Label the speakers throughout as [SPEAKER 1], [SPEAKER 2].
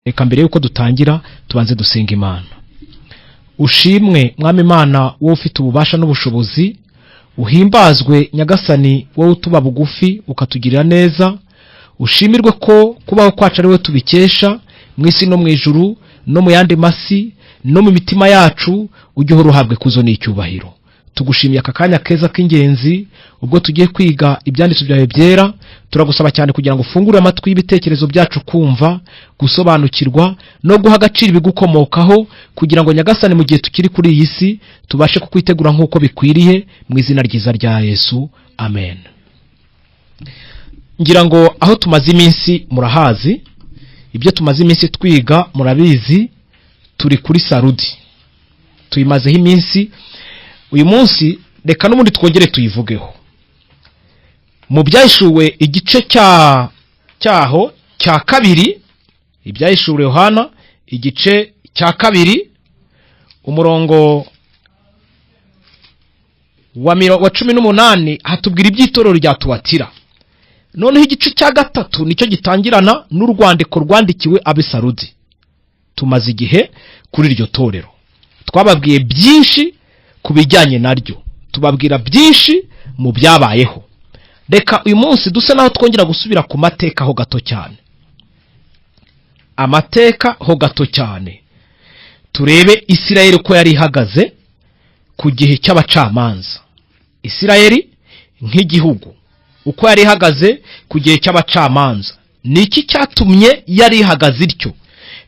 [SPEAKER 1] Reka mbere yuko dutangira tubanze dusenga Imana. Ushimwe Mwami Imana wowe ufite ububasha n'ubushobozi, uhimbazwe Nyagasani wowe utuba bugufi ukatugirira neza. Ushimirwe ko kubaho kwacu ari we tubikesha mw'isi no mw'ijuru no mu yandi masi no mu mitima yacu, ujye uruhabwe kuzo n'icyubahiro. Tugushimiye aka kanya keza k'ingenzi ubwo tugiye kwiga ibyanditswe byawe byera. Turagusaba cyane kugira ngo ufungure amatwi y'ibitekerezo byacu kumva, gusobanukirwa no guha agaciro ibigukomokaho, kugira ngo Nyagasani mu gihe tukiri kuri iyi si tubashe kukwitegura nk'uko bikwiriye, mu izina ryiza rya Yesu, amen. Ngira ngo aho tumaze iminsi murahazi, ibyo tumaze iminsi twiga murabizi. Turi kuri Sarudi, tuyimazeho iminsi. Uyu munsi reka n'ubundi twongere tuyivugeho. Mu byahishuwe igice cyaho cya kabiri, ibyahishuwe Yohana igice cya kabiri umurongo wa 18 hatubwira iby'itorero rya Tuwatira. Noneho igice cya gatatu nicyo gitangirana n'urwandiko rwandikiwe ab'Isarudi. Tumaze igihe kuri iryo torero, twababwiye byinshi kubijyanye naryo, tubabwira byinshi mu byabayeho. Reka uyu munsi duse naho twongera gusubira ku mateka ho gato cyane. Amateka ho gato cyane. Turebe Isirayeli ko yari ihagaze ku gihe cy'abacamanza. Isirayeli nk'igihugu uko yari ihagaze ku gihe cy'abacamanza. Niki cyatumye yari ihagaze ityo?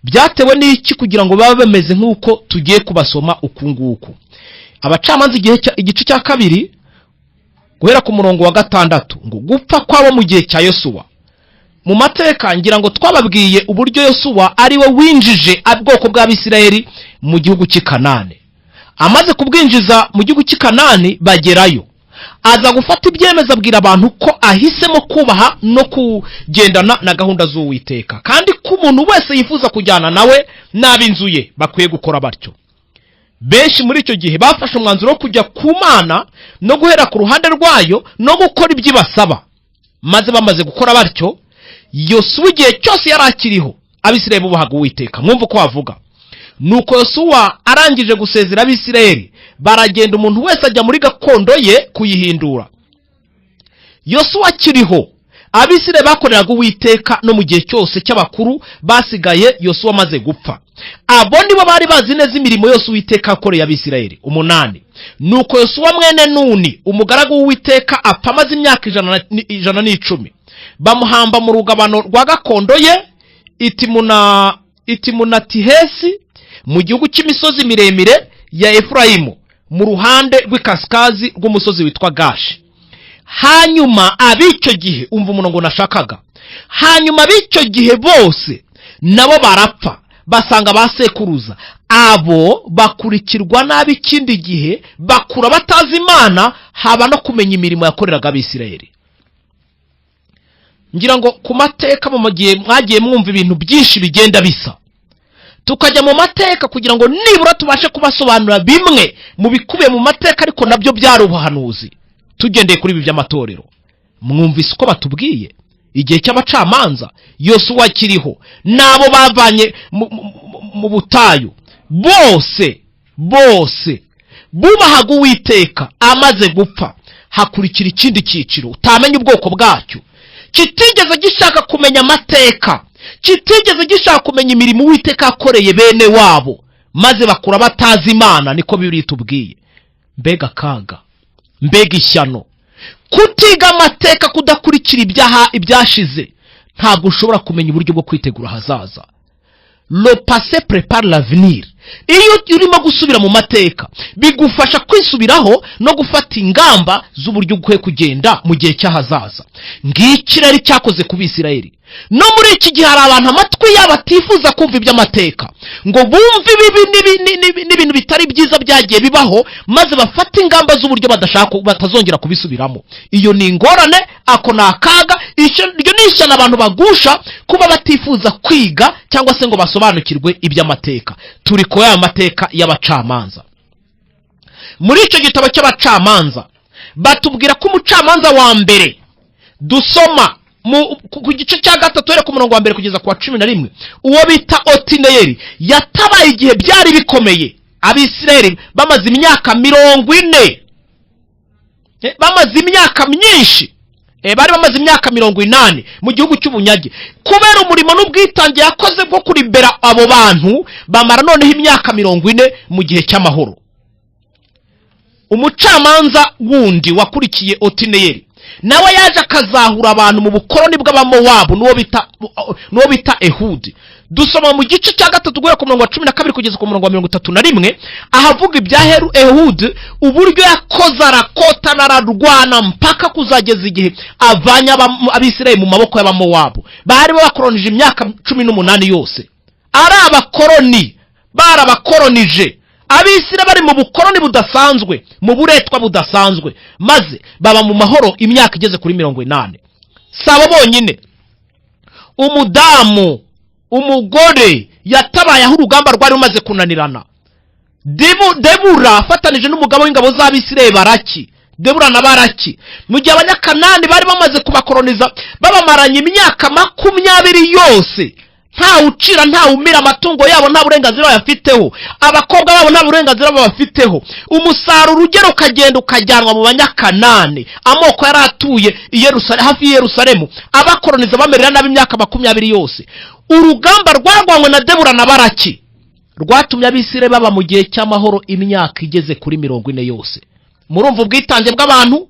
[SPEAKER 1] Byatewe n'iki kugira ngo babe bameze nk'uko tugiye kubasoma ukunguku? Abacamanza igice cya kabiri guhera ku murongo wa 6 ngo gupfa kwabo mu gihe cya Yosuwa. Mu mateka ngira ngo twababwiye uburyo Yosuwa ari we winjije ubwoko bw'Abisirayeli mu gihugu cy'i Kanani. Amaze kubwinjiza mu gihugu cy'i Kanani bagerayo, aza gufata ibyemezo abwira abantu ko ahisemo kubaha no kugendana na gahunda z'Uwiteka, kandi ko umuntu wese yifuza kujyana nawe n'ab'inzuye bakwiye gukora batyo. Benshi muri icyo gihe bafashe umwanzuro wo kujya ku Mana no guhera ku ruhande rwayo no gukora iby'ibasaba. Maze bamaze gukora batyo, Yosuwa igihe cyose yari akiriho Abisirayeli bubahaga Uwiteka. Mwumva ko avuga. Nuko Yosuwa arangije gusezera Abisirayeli, baragenda umuntu wese ajya muri gakondo ye kuyihindura. Yosuwa akiriho, Abisirayeli bakoreraga Uwiteka no mu gihe cyose cy'abakuru basigaye Yosuwa amaze gupfa. Abo nibo bari bazi neza imirimo yose Uwiteka akoreye Abisirayeli. 8. Nuko Yosuwa mwene Nuni umugaragu w'Uwiteka apfa amaze imyaka 110. Bamuhamba mu rugabano rwa gakondo ye Itimunatihesi mu gihugu cy'imisozi miremire ya Efurayimu, mu ruhande rw'ikasikazi rw'umusozi witwa Gashi. Hanyuma ab'icyo gihe, umva umurongo nashakaga, hanyuma ab'icyo gihe bose nabo barapfa, basanga basekuruza. Abo bakurikirwa nabi ikindi gihe, bakura batazi Imana, haba no kumenya imirimo yakoreraga Abisirayeli. Ngira ngo ku mateka mu gihe mwagiye mwumva ibintu byinshi bigenda bisa, tukajya mu mateka kugira ngo nibura tubashe kubasobanura bimwe mu bikubiye mu mateka, ariko nabyo byari ubuhanuzi. Tugendeye kuri ibi by'amatorero, mwumvise uko batubwiye igihe cy'abacamanza Yosuwa akiriho nabo bavanye mu butayu, bose bubahaga Uwiteka. Amaze gupfa hakurikira ikindi cyiciro utamenya ubwoko bwacyo, kitigeze gishaka kumenya amateka, kitigeze gishaka kumenya imirimo Uwiteka akoreye bene wabo, maze bakura batazi Imana. Niko Bibiliya itubwiye. Mbega kaga, mbega ishyano kutiga amateka, kudakurikira ibyashize. Ntabwo ushobora kumenya uburyo bwo kwitegura hazaza. Le passé prépare l'avenir. Iyo urimo gusubira mu mateka, bigufasha kwisubiraho no gufata ingamba z'uburyo ukwiye kugenda mu gihe cy'ahazaza. Ngiki rero cyakoze ku Bisirayeli. No muri iki gihe hari abantu amatwi yabo atifuza kumva iby'amateka, ngo bumve n'ibintu bitari byiza byagiye bibaho, maze bafata ingamba z'uburyo batazongera kubisubiramo. Iyo ni ingorane, ako ni akaga. Iryo ni ishyano abantu bagusha kuba batifuza kwiga cyangwa se ngo basobanukirwe iby'amateka. Turi ko ya mateka y'abacamanza. Muri icyo gitabo cy'abacamanza batubwira ko umucamanza wa mbere dusoma ku gice cya gatatu ku murongo wa mbere kugeza ku wa 11, uwo bita Otineyeli yatabaye igihe byari bikomeye. Abisirayeli bamaze imyaka 40, bamaze imyaka myinshi, bari bamaze imyaka 80 mu gihugu cy'ubunyage. Kubera umurimo n'ubwitange yakoze bwo kuribera abo bantu, bamara noneho imyaka 40 mu gihe cy'amahoro. Umucamanza wundi wakurikiye Otineyeli nawe yaje akazahura abantu mu bukoroni bw'abamowabu n'uwo bita Ehudi. Dusoma mu gice cya gatatu guhera ku murongo wa 12 kugeza ku murongo wa 31, ahavuga ibya Ehudi, uburyo yakoze arakota nararwana mpaka kuzageza igihe avanya Abisirayeli mu maboko y'abamowabu. Bari bakoronije imyaka 18 yose, ari abakoroni, barabakoronije. Abisirayeli bari mu bukoroni budasanzwe, mu buretwa budasanzwe, maze baba mu mahoro imyaka igeze kuri 80. Sabo bonyine, umudamu, umugore yatabaye aho urugamba rwari rumaze kunanirana. Debura afatanije n'umugabo w'ingabo z'Abisirayeli Baraki, Debura na Baraki, mu gihe abanyakanani bari bamaze kubakoroniza, babamaranye imyaka 20 yose. Nta ucira, nta umira, amatungo yabo nta burenganzira bayafiteho, abakobwa babo nta burenganzira babafiteho. Umusaruro ugera ukagenda ukajyanwa mu banyakanani, amoko yaratuye hafi y'Yerusalemu, abakoroniza bamerera nabi imyaka 20 yose. Urugamba rwarwanywe na Debura na Baraki rwatumye Abisirayeli baba mu gihe cy'amahoro imyaka igeze kuri 40 yose. Murumva ubwitange bw'abantu?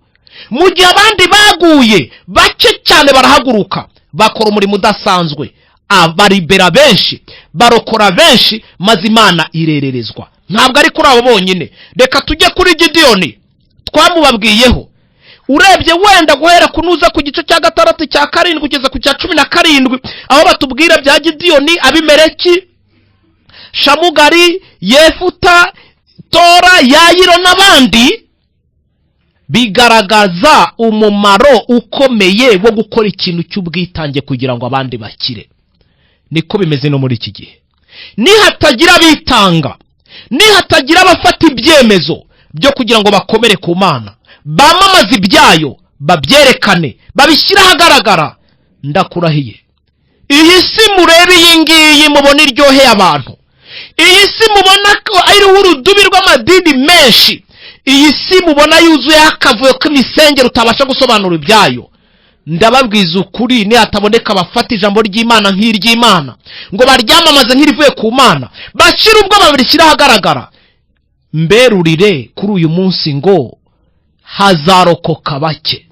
[SPEAKER 1] Mu gihe abandi baguye, bake cyane barahaguruka bakora umurimo udasanzwe, abaribera benshi, barokora benshi, maze Imana irererezwa. Ntabwo ari kuri abo bonyine. Reka tujye kuri Gideyoni, twamubabwiyeho. Urebye wenda guhera kunuza ku gice cya 6 cya 7 kugeza ku cya 17, aho batubwira bya Gideyoni, Abimeleki, Shamugari, Yefuta, Tora, Yayiro n'abandi, bigaragaza umumaro ukomeye wo gukora ikintu cy'ubwitange kugira ngo abandi bakire. Niko bimeze no muri iki gihe. Nihatagira bitanga, nihatagira abafata ibyemezo byo kugira ngo bakomere ku Mana, bamamaza ibyayo, babyerekane, babishyira ahagaragara, ndakurahiye, iyi si murebe iyi ngiyi mubona iryoheye abantu, iyi si mubona ko ari urudubi rw'amadini menshi, iyi si mubona yuzuye akavuyo k'imisengero utabasha gusobanura ibyayo, ndababwiza ukuri, ni hataboneka abafata ijambo ry'Imana nk'iry'Imana ngo baryamamaze nk'irivuye ku Mana, bashyira ubwo babishyira ahagaragara, mberurire kuri uyu munsi ngo hazarokoka bake,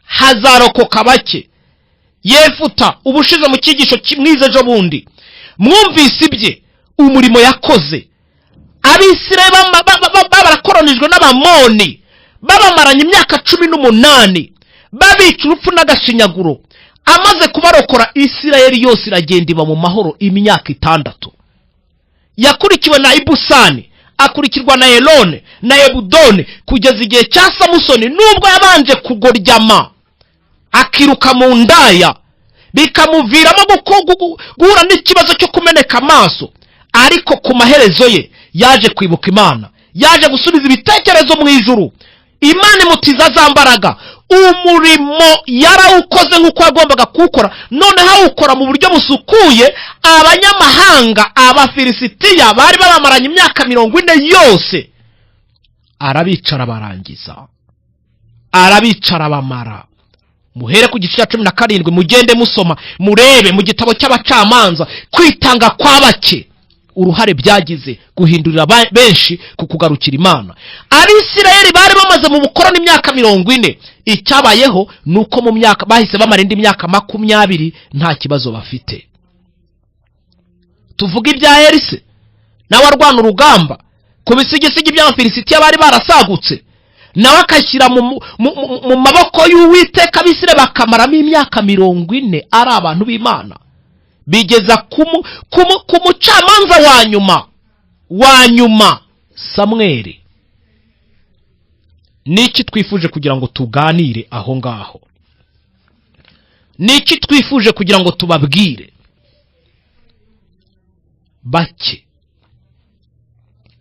[SPEAKER 1] hazarokoka bake. Yefuta ubushize mu cyigisho kimwize ejo bundi mwumvise ibye, umurimo yakoze. Abisirayeli barakoronijwe n'Abamoni, babamaranye imyaka 18, babica urupfu n'agashinyaguro. Amaze kubarokora, Isirayeli yose iragenda iba mu mahoro imyaka 6. Yakurikiwe na Ibusani, akurikirwa na Elone na Ebudone, kugeza igihe cya Samusoni, nubwo yabanje kugoryama akiruka mu ndaya, bikamuviramo guhura n'ikibazo cyo kumeneka amaso, ariko ku maherezo ye yaje kwibuka Imana, yaje gusubiza ibitekerezo mu ijuru. Imana imutiza za mbaraga, umurimo yarawukoze nk'uko yagombaga kuwukora, none hawukora mu buryo busukuye. Abanyamahanga, Abafilisitiya bari babamaranye imyaka 40 yose, arabicara barangiza, arabicara bamara. Muhere ku gice cya 17, mugende musoma, murebe mu gitabo cy'Abacamanza kwitanga kwa bake uruhare byagize guhindurira benshi ku kugarukira Imana. Abisirayeli bari bamaze mu bukoroni imyaka 40. Icyabayeho nuko mu myaka bahise bamara indi myaka 20 nta kibazo bafite. Tuvuga ibya Elise nawe arwana urugamba ku bisigisigi by'Abafilisitiya bari barasagutse, nawe akashyira mu maboko y'Uwiteka. Abisirayeli bakamaramo imyaka 40 ari abantu b'Imana, bigeza ku mucamanza wa nyuma Samweli. Niki twifuje kugira ngo tuganire aho ngaho? Niki twifuje kugira ngo tubabwire?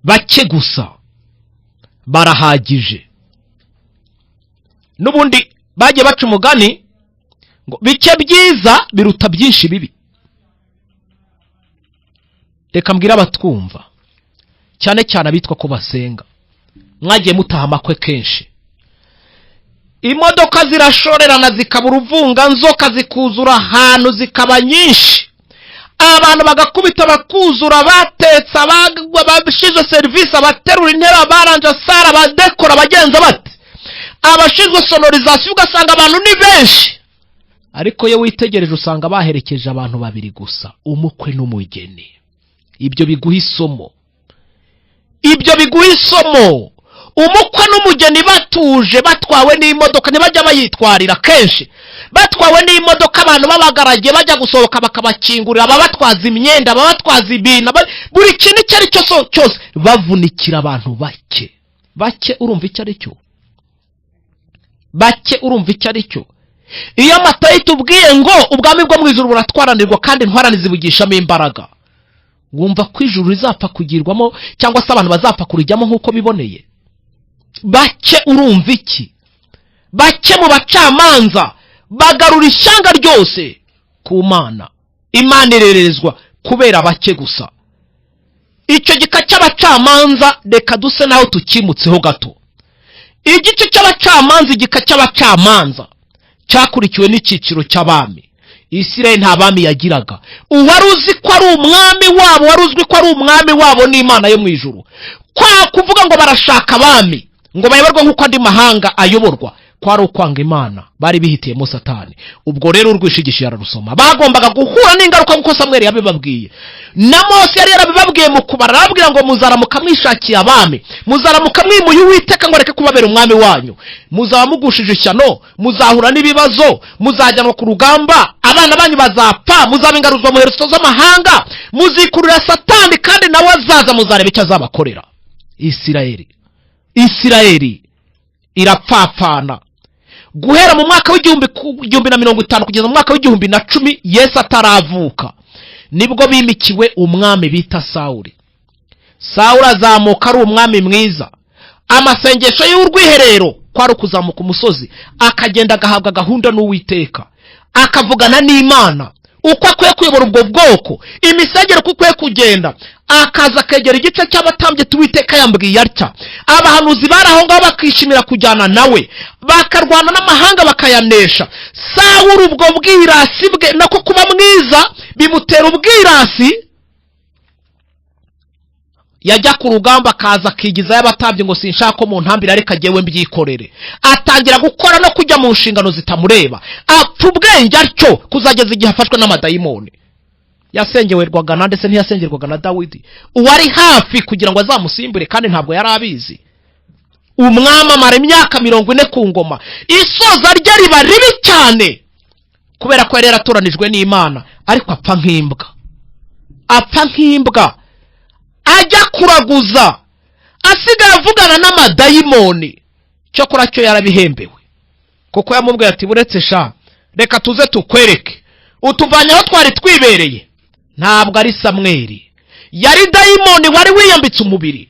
[SPEAKER 1] Bake gusa barahagije. Nubundi bagiye baca umugani ngo bike byiza biruta byinshi bibi. Reka mbwira abatwumva cyane cyane abitwa ko basenga, mwagiye mutaha amakwe kenshi, imodoka zirashorerana zikabura uvunga, nzoka zikuzura ahantu zikaba nyinshi, abantu bagakubita bakuzura, batetsa abashinzwe serivisi, abaterura intebe, abaranja sara, abadekora, abagenza bati, abashinzwe sonorizasiyo, ugasanga abantu ni benshi. Ariko iyo witegereje usanga baherekeje abantu babiri gusa, umukwe n'umugeni. Ibyo biguha isomo, ibyo biguha isomo. Umukwe n'umugeni batuje, batwawe n'imodoka, ntibajya bayitwarira kenshi, batwawe n'imodoka, abantu babagaragiye bajya gusohoka bakabakingurira, ababatwaza imyenda, ababatwaza ibintu, buri kintu icyo ari cyo cyose, bavunikira abantu bake. Bake urumva icyo ari cyo? Bake urumva icyo ari cyo? Iyo amata yitubwiye ngo ubwami bwo mu ijuru buratwaranirwa kandi intwarane zibugishamo imbaraga, wumva ko ijuru rizapfa kugirwamo cyangwa se abantu bazapfa kurijyamo nk'uko biboneye? Bake urumva iki? Bake mu bacamanza bagarura ishyanga ryose ku Mana. Imana irererezwa kubera bake gusa. Icyo gika cy'abacamanza reka duse naho tukimutseho gato. Igice cy'abacamanza, igika cy'abacamanza cyakurikiwe n'ikiciro cy'abami. Isirayeli nta bami yagiraga. Uwari uzi ko ari umwami wabo, wari uzwi ko ari umwami wabo n'Imana yo mu ijuru. Kwa kuvuga ngo barashaka abami ngo bayoborwe nk'uko andi mahanga ayoborwa, kwari ukwanga Imana, bari bihitiyemo Satani. Ubwo rero urwishigisha yararusoma, bagombaga guhura n'ingaruka nk'uko Samweli yabibabwiye, na Mose yari yarabibabwiye mu kubara, arababwira ngo muzaramuka mwishakiye abami, muzaramuka mwimuye Uwiteka ngo areke kubabera umwami wanyu, muzaba mugushije ishyano, muzahura n'ibibazo, muzajyanwa ku rugamba, abana banyu bazapfa, muzaba ingaruzwa mu herezo z'amahanga, muzikurira Satani kandi nawe azaza, muzareba icyo azabakorera. Isirayeli irapfapfana guhera mu mwaka w'igihumbi na 50 kugeza mu mwaka w'igihumbi na 10 Yesu ataravuka, nibwo bimikiwe umwami bita Sawuli. Sawuli azamuka ari umwami mwiza, amasengesho y'urwiherero kwari kuzamuka umusozi, akagenda agahabwa gahunda n'Uwiteka, akavugana n'Imana uko akwiye kuyobora ubwo bwoko, imisegero uko ikwiye kugenda, akaza akegera igice cy'abatambye Uwiteka yambwiye atya. Abahanuzi bari aho ngaho bakishimira kujyana nawe, bakarwana n'amahanga bakayanesha. Sawuli ubwo bwirasi bwe nako kuba mwiza bimutera ubwirasi, yajya ku rugamba akaza akigiza y'abatambye ngo sinshaka ko mu ntambira areka jyewe mbyikorere, atangira gukora no kujya mu nshingano zitamureba, apfa ubwenge atyo kuzageza igihe afashwe n'amadayimoni. Yasengerwaga na ndetse ntiyasengerwaga na Dawidi, uwari hafi kugira ngo azamusimbure kandi ntabwo yari abizi. Umwami amara imyaka 40 ku ngoma, isoza rye riba ribi cyane kubera ko yari yaratoranijwe n'Imana, ariko apfa nk'imbwa, ajya kuraguza, asigaye avugana n'amadayimoni. Cyokora cyo yarabihembewe, kuko yamubwiye ati buretse sha, reka tuze tukwereke, utuvanye aho twari twibereye. Ntabwo ari Samweli, yari dayimoni wari wiyambitse umubiri,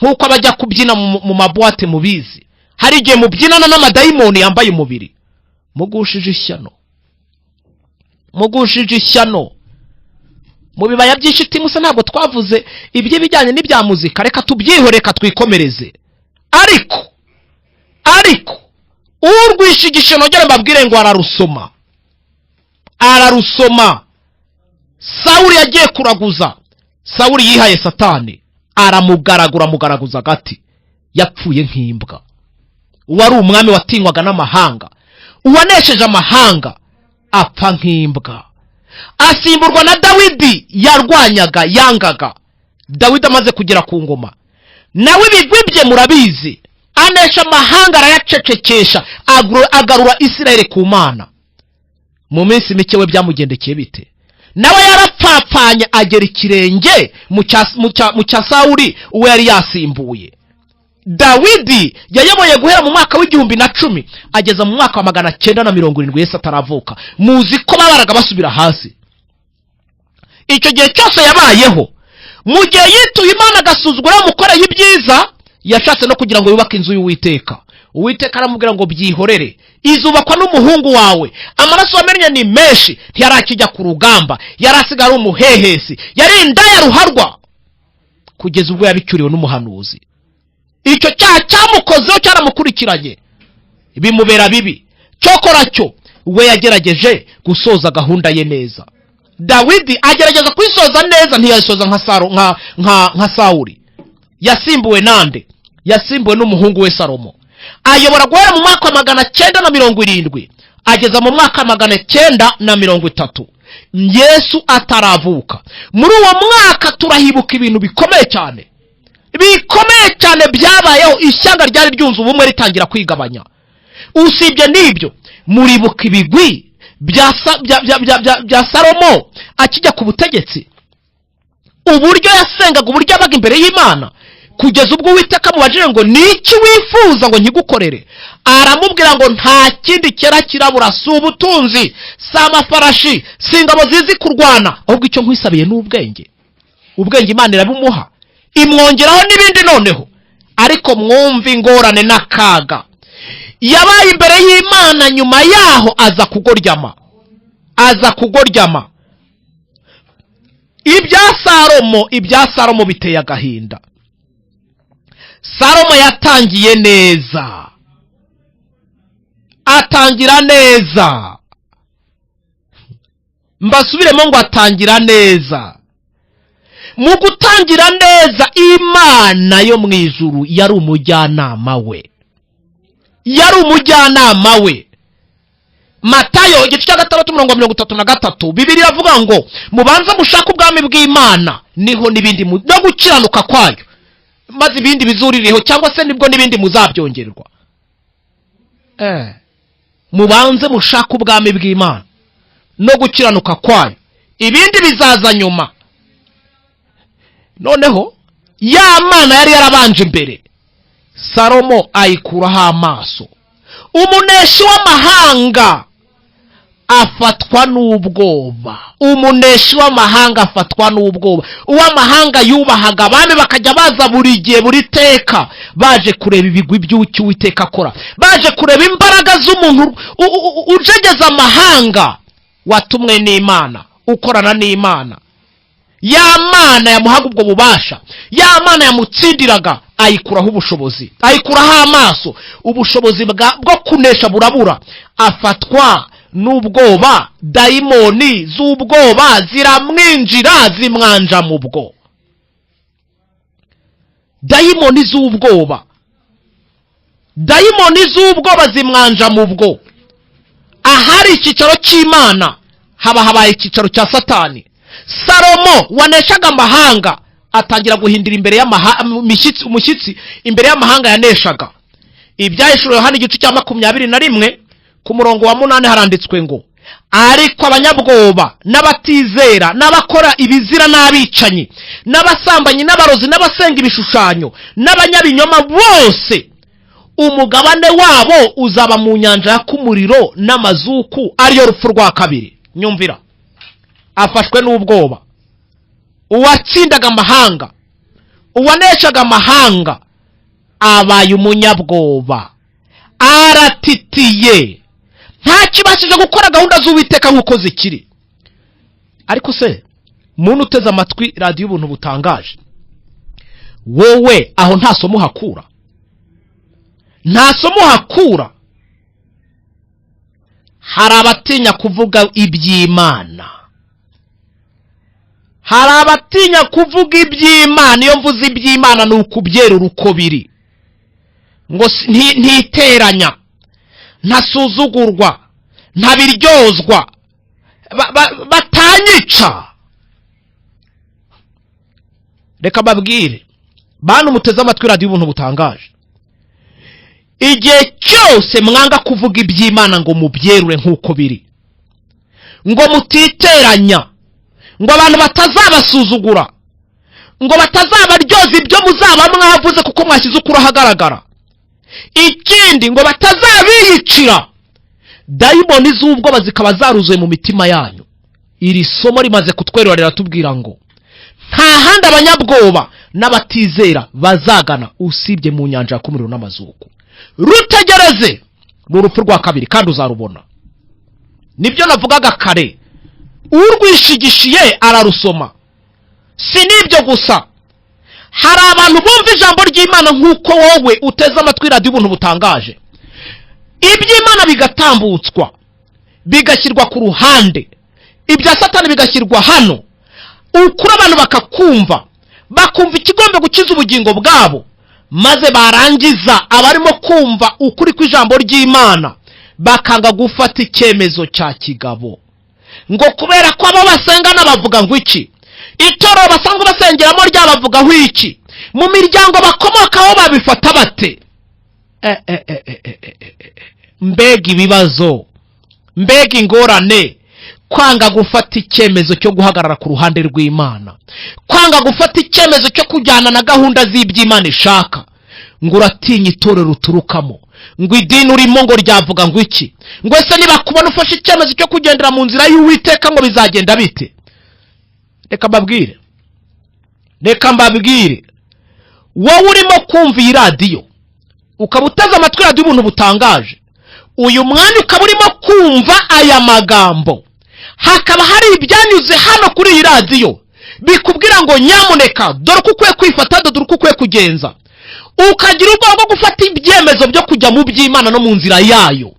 [SPEAKER 1] nk'uko abajya kubyina mu mabuwate mubizi, hari igihe mubyinana n'amadayimoni yambaye umubiri. Mugushije ishyano mu bibaya by'ishiti musa. Ntabwo twavuze iby'ibijyanye n'ibya muzika, reka tubyihore, reka twikomereze. Ariko urwishigishe nogere mbabwire ngo ararusoma. Sawuli yagiye kuraguza, Sawuli yihaye Satani, aramugaraguza gati, yapfuye nk'imbwa. Uwari umwami watinywaga n'amahanga, uwanesheje amahanga, apfa nk'imbwa. Asimburwa na Dawidi yarwanyaga, yangaga. Dawidi amaze kugera ku ngoma, nawe ibigwi bye murabizi, anesha amahanga, arayacecekesha, agarura Isirayeli ku Mana. Mu minsi mike we byamugendekeye bite? Nawe yarapfapfanye agera ikirenge mu cya Sawuli uwo yari yasimbuye. Dawidi yayoboye guhera mu mwaka w'igihumbi na 10 ageza mu mwaka wa 970 Yesu ataravuka. Muzi ko babaraga basubira hasi. Icyo gihe cyose yabayeho, mu gihe yituye Imana agasuzugura mukoreye ibyiza, yashatse no kugira ngo yubake inzu y'Uwiteka. Uwiteka aramubwira ngo byihorere, izubakwa n'umuhungu wawe, amaraso wamennye ni menshi, ntiyarakijya ku rugamba, yarasigara umuhehesi, yari indaya ruharwa, kugeza ubwo yabicyuriwe n'umuhanuzi. Icyo cyaha cyamukozeho cyaramukurikiranye, bimubera bibi. Cyokora cyo we yagerageje gusoza gahunda ye neza. Dawidi agerageza kwisoza neza, ntiyasoza nka Sawuli. Yasimbuwe nande? Yasimbuwe n'umuhungu we Salomo. Ayobora guhera mu mwaka 970 ageza mu mwaka 930, Yesu ataravuka. Muri uwo mwaka turahibuka ibintu bikomeye cyane byabayeho. Ishyanga ryari ryunze ubumwe ritangira kwigabanya. Usibye n'ibyo, muribuka ibigwi bya Salomo akijya ku butegetsi, uburyo yasengaga, uburyo abaga imbere y'Imana, kugeza ubwo Uwiteka mubajije ngo niki wifuza ngo nkigukorere. Aramubwira ngo nta kindi kera kirabura, si ubutunzi, si amafarashi, si ingabo zizi kurwana, ahubwo icyo nkwisabiye n'ubwenge. Ubwenge Imana irabumuha, imwongeraho n'ibindi noneho. Ariko mwumva ingorane n'akaga yabaye imbere y'Imana. Nyuma yaho aza kugoryama. Ibya Salomo biteye agahinda. Salomo yatangiye neza, atangira neza. Mbasubiremo ngo atangira neza. Mu gutangira neza, Imana yo mu ijuru yari umujyanama we. Matayo igice cya 6:33, Bibiliya avuga ngo mubanze mushaka ubwami bw'Imana, niho n'ibindi no gukiranuka kwayo, maze ibindi bizuririho, cyangwa se nibwo n'ibindi muzabyongerwa. Mubanze mushaka ubwami bw'Imana no gukiranuka kwayo, ibindi bizaza nyuma. Noneho ya Mana yari yarabanje imbere, Salomo ayikuraho amaso. Umuneshi w'amahanga afatwa n'ubwoba. Uw'amahanga yubahaga abami, bakajya baza buri gihe, buri teka, baje kureba ibigwi by'ucyo Uwiteka akora, baje kureba imbaraga z'umuntu ujegeza amahanga, watumwe n'Imana, ukorana n'Imana. Ya Mana yamuhaga ubwo bubasha, ya Mana yamutsindiraga, ayikuraho ubushobozi, ayikuraho amaso. Ubushobozi bwo kunesha burabura, afatwa n'ubwoba. Dayimoni z'ubwoba ziramwinjira, zimwanja mu bwo. Dayimoni z'ubwoba zimwanja mu bwo. Ahari icyicaro cy'Imana haba habaye icyicaro cya Satani. Salomo waneshaga amahanga atangira guhindira imbere umushyitsi imbere y'amahanga yaneshaga. Ibyahishuriwe hano igice cya 21 ku murongo wa 8 haranditswe ngo ariko abanyabwoba n'abatizera n'abakora ibizira n'abicanyi n'abasambanyi n'abarozi n'abasenga ibishushanyo n'abanyabinyoma bose, umugabane wabo uzaba mu nyanja y'umuriro n'amazuku, ariyo rupfu rwa kabiri. Nyumvira, afashwe n'ubwoba. Uwatsindaga amahanga, uwaneshaga amahanga, abaye umunyabwoba, aratitiye, nta kibashije gukora gahunda z'Uwiteka nk'uko zikiri. Ariko se muntu uteze amatwi radiyo ubuntu butangaje, wowe aho nta somo hakura? Hari abatinya kuvuga iby'Imana, iyo mvuze iby'Imana ni ukubyerura uko biri, ngo ntiteranya, ntasuzugurwa, ntabiryozwa, batanyica. Reka babwire bantu muteze amatwi radiyo ubuntu butangaje, igihe cyose mwanga kuvuga iby'Imana ngo mubyerure nk'uko biri, ngo mutiteranya, ngo abantu batazabasuzugura, ngo batazabaryoza ibyo muzaba mwavuze kuko mwashyize ukuri ahagaragara, ikindi ngo batazabiyicira, dayimoni z'ubwoba zikaba zaruzuye mu mitima yanyu. Iri somo rimaze kutwerura riratubwira ngo nta handi abanyabwoba n'abatizera bazagana usibye mu nyanja y'umuriro n'amazuku. rutegereze n'urupfu rwa kabiri kandi uzarubona. Nibyo navugaga kare, urwishigishiye ararusoma. Si nibyo gusa, hari abantu bumva ijambo ry'Imana nk'uko wowe uteze amatwi radio ubuntu butangaje, iby'Imana bigatambutswa bigashyirwa ku ruhande, ibya Satani bigashyirwa hano, ukuri abantu bakakumva, bakumva ikigombe gukiza ubugingo bwabo, maze barangiza abarimo kumva ukuri kw'ijambo ry'Imana bakanga gufata icyemezo cya kigabo, ngo kubera ko abo basengana bavuga ngo iki, itorero basanzwe basengeramo ryabavugaho iki, mu miryango bakomokaho babifata bate. Mbega ibibazo, mbega ingorane, kwanga gufata icyemezo cyo guhagarara ku ruhande rw'Imana, kwanga gufata icyemezo cyo kujyana na gahunda z'iby'Imana ishaka. Ngo uratinya itorero uturukamo, ngo idini urimo ngo ryavuga ngo iki, ngo ese niba kubona ufashe icyemezo cyo kugendera mu nzira y'Uwiteka ngo bizagenda bite? Reka mbabwire, wowe urimo kumva iyi radio ukaba uteze amatwi radio ubuntu butangaje, uyu mwanya ukaba urimo kumva aya magambo, hakaba hari ibyanyuze hano kuri iyi radio bikubwira ngo nyamuneka dore uko ukwiye kwifata, dore uko ukwiye kugenza, ukagira ubwoba bwo gufata ibyemezo byo kujya mu by'Imana no mu nzira yayo,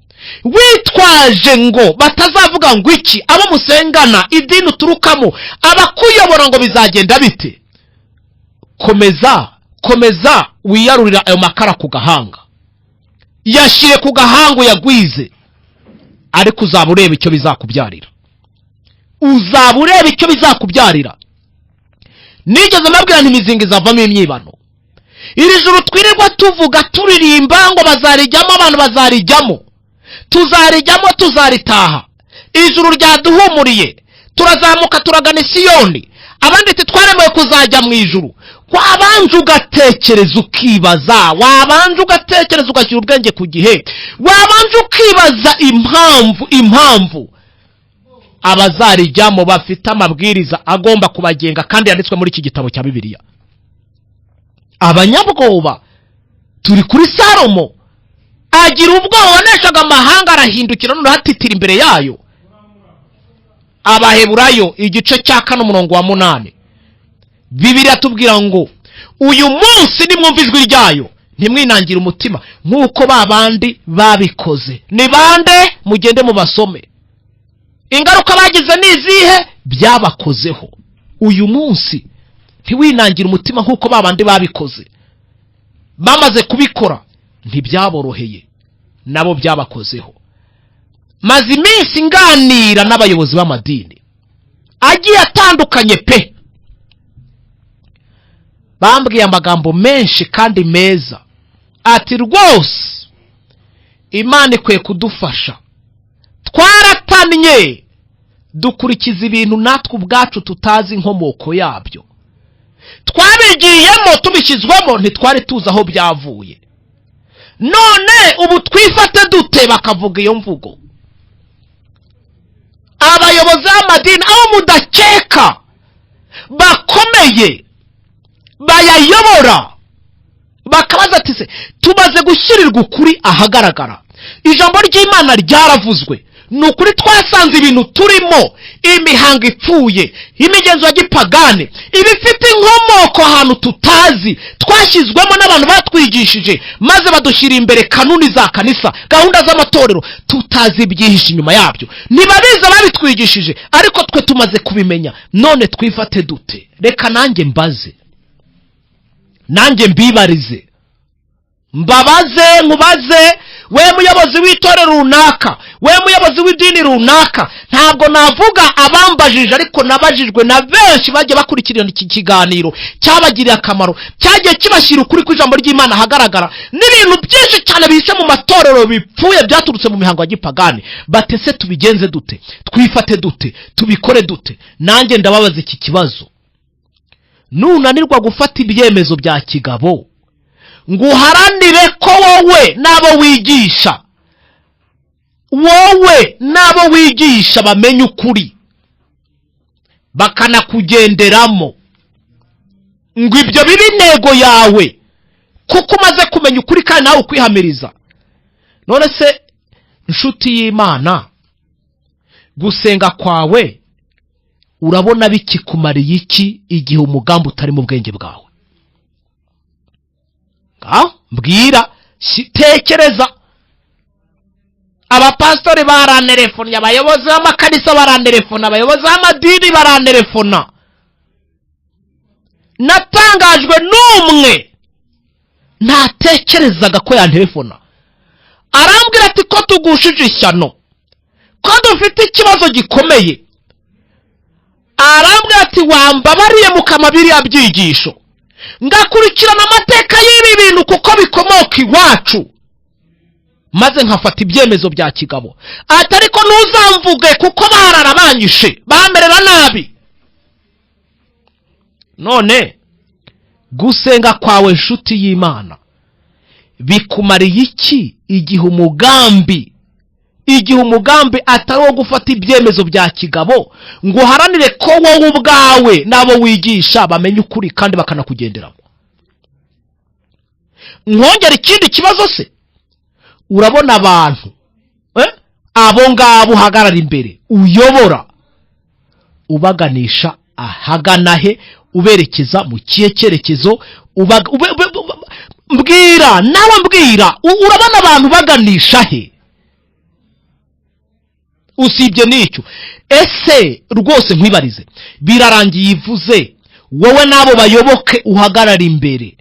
[SPEAKER 1] witwaje ngo batazavuga ngo iki, abo musengana, idini uturukamo, abakuyobora ngo bizagenda bite. Komeza wiyarurira ayo makara ku gahanga, yashyire ku gahanga yagwize, ariko uzaba ureba icyo bizakubyarira. Nigeze nabwira nti imizinga izavamo imyibano. Iri juru twirirwa tuvuga turirimba ngo bazarijyamo, abantu bazarijyamo, tuzaritaha. Ijuru ryaduhumuriye, turazamuka turagana Siyoni, abandi titwaremewe kuzajya mu ijuru. Wabanje ugatekereza ukibaza, wabanje ugatekereza ugashyira ubwenge ku gihe, wabanje ukibaza impamvu abazarijyamo bafite amabwiriza agomba kubagenga kandi yanditswe muri iki gitabo cya Bibiliya. Abanyabwoba turi kuri Salomo, agira ubwoba waneshaga amahanga, arahindukira none hatitira imbere yayo. Abaheburayo igice cya 4:8, Bibiliya tubwira ngo uyu munsi nimwumva ijwi ryayo ntimwinangire umutima nk'uko babandi babikoze. Ni bande? Mugende mu basome. Ingaruka bagize nizihe? Byabakozeho. Uyu munsi ntiwinangire umutima nk'uko babandi babikoze. Bamaze kubikora ntibyaboroheye, nabo byabakozeho. Maze iminsi nganira n'abayobozi b'amadini agiye atandukanye pe, bambwiye amagambo menshi kandi meza, ati rwose Imana ikwiye kudufasha, twaratanye dukurikiza ibintu natwe ubwacu tutazi inkomoko yabyo, twabigiyemo tubishyizwemo ntitwari tuzi aho byavuye, none ubu twifate dute? Bakavuga iyo mvugo. Abayobozi b'amadini aho mudakeka bakomeye bayayobora, bakabaza ati se tumaze gushyirirwa ukuri ahagaragara, ijambo ry'Imana ryaravuzwe, nukuri twasanze ibintu turimo, imihango ipfuye, imigenzo ya gipagane, ibifite inkomoko ahantu tutazi, twashyizwemo n'abantu batwigishije maze badushyira imbere kanuni za kanisa, gahunda z'amatorero, tutazi ibyihishe inyuma yabyo. Nibabiza babitwigishije, ariko twe tumaze kubimenya, none twifate dute? Reka nanjye mbaze, nanjye mbibarize, mbabaze, nkubaze, we muyobozi w'itorero runaka, we muyobozi w'idini runaka. Ntabwo navuga abambajije, ariko nabajijwe na benshi bagiye bakurikirana iki kiganiro, cyabagiriye akamaro, cyagiye kibashyira ukuri kw'ijambo ry'Imana hagaragara, n'ibintu byinshi cyane bihishe mu matorero bipfuye byaturutse mu mihango ya gipagani. Batese tubigenze dute? Twifate dute? Tubikore dute? Nanjye ndababaza iki kibazo. Nunanirwa gufata ibyemezo bya kigabo, nguharanire ko wowe nabo wigisha bamenye ukuri bakanakugenderamo, ngo ibyo bibe intego yawe, kuko umaze kumenya ukuri kandi nawe ukwihamiriza. None se inshuti y'Imana, gusenga kwawe urabona bikikumariye iki igihe umugambi utari mu bwenge bwawe? Mbwira, tekereza. Abapastori barantelefona, abayobozi b'amakanisa barantelefona, abayobozi b'amadini barantelefona. Natangajwe n'umwe ntatekerezaga ko yantelefona, arambwira ati ko tugushije ishyano, ko dufite ikibazo gikomeye. Arambwira ati wambabariye mukama biriya byigisho ngakurikirana amateka y'ibi bintu kuko bikomoka iwacu, maze nkafata ibyemezo bya kigabo. Atariko ntuzamvuge kuko bararabanyishe bamerera nabi. None gusenga kwawe nshuti y'Imana bikumariye iki igihe umugambi atari wo gufata ibyemezo bya kigabo ngo haranire ko wowe ubwawe nabo wigisha bamenye ukuri kandi bakanakugenderamo? Nkongera ikindi kibazo se, urabona abantu abo ngabo uhagarara imbere uyobora ubaganisha ahagana he, uberekeza mu kihe cyerekezo? Mbwira nawe, mbwira, urabona abantu baganisha he? Usibye n'icyo, ese rwose nkwibarize, birarangiye ivuze wowe nabo bayoboke uhagarara imbere,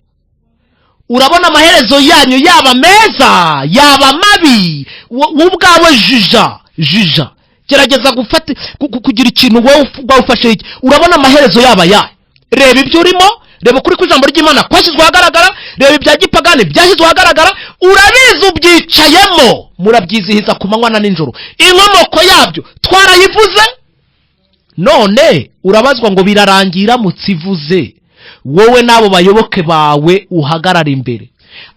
[SPEAKER 1] urabona amaherezo yanyu yaba meza yaba mabi? Ubwawe jija gerageza gufata kugira ikintu wowe ufashe iki, urabona amaherezo yaba yayo? Reba ibyo urimo, reba kuri kw'ijambo ry'Imana kwashyizwe ahagaragara, reba ibya gipagani byashyizwe ahagaragara, urabizi ubyicayemo, murabyizihiza ku manywa na nijoro, inkomoko yabyo twarayivuze. None urabazwa ngo birarangira mutsivuze wowe nabo bayoboke bawe uhagarara imbere,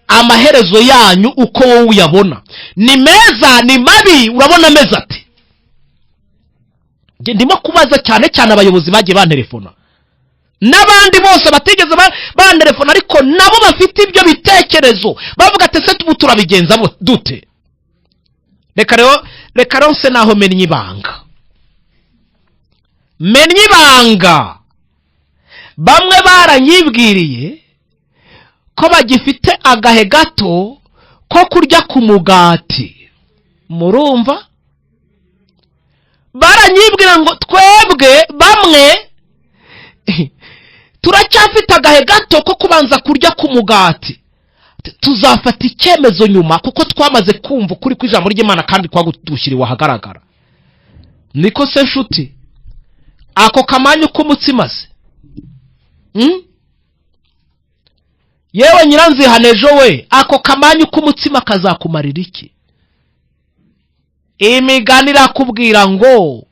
[SPEAKER 1] amaherezo yanyu uko wowe uyabona ni meza ni mabi? Urabona meza ati? Ndimo kubaza cyane cyane abayobozi bagiye bantelefona n'abandi bose batigeze bantelefona, ariko nabo bafite ibyo bitekerezo bavuga ati se tubu turabigenza dute? Reka rero se naho menye ibanga. Bamwe baranyibwiriye ko bagifite agahe gato ko kurya ku mugati. Murumva? Baranyibwira ngo twebwe bamwe turacyafite agahe gato ko kubanza kurya ku mugati, tuzafata icyemezo nyuma kuko twamaze kumva ukuri kw'ijambo ry'Imana kandi kwagushyiriwe ahagaragara. Niko se nshuti, ako kamanyu k'umutsima se? Yewe nyiranzihanejo we, ako kamanyu k'umutsima kazakumarira iki? Imigani irakubwira ngo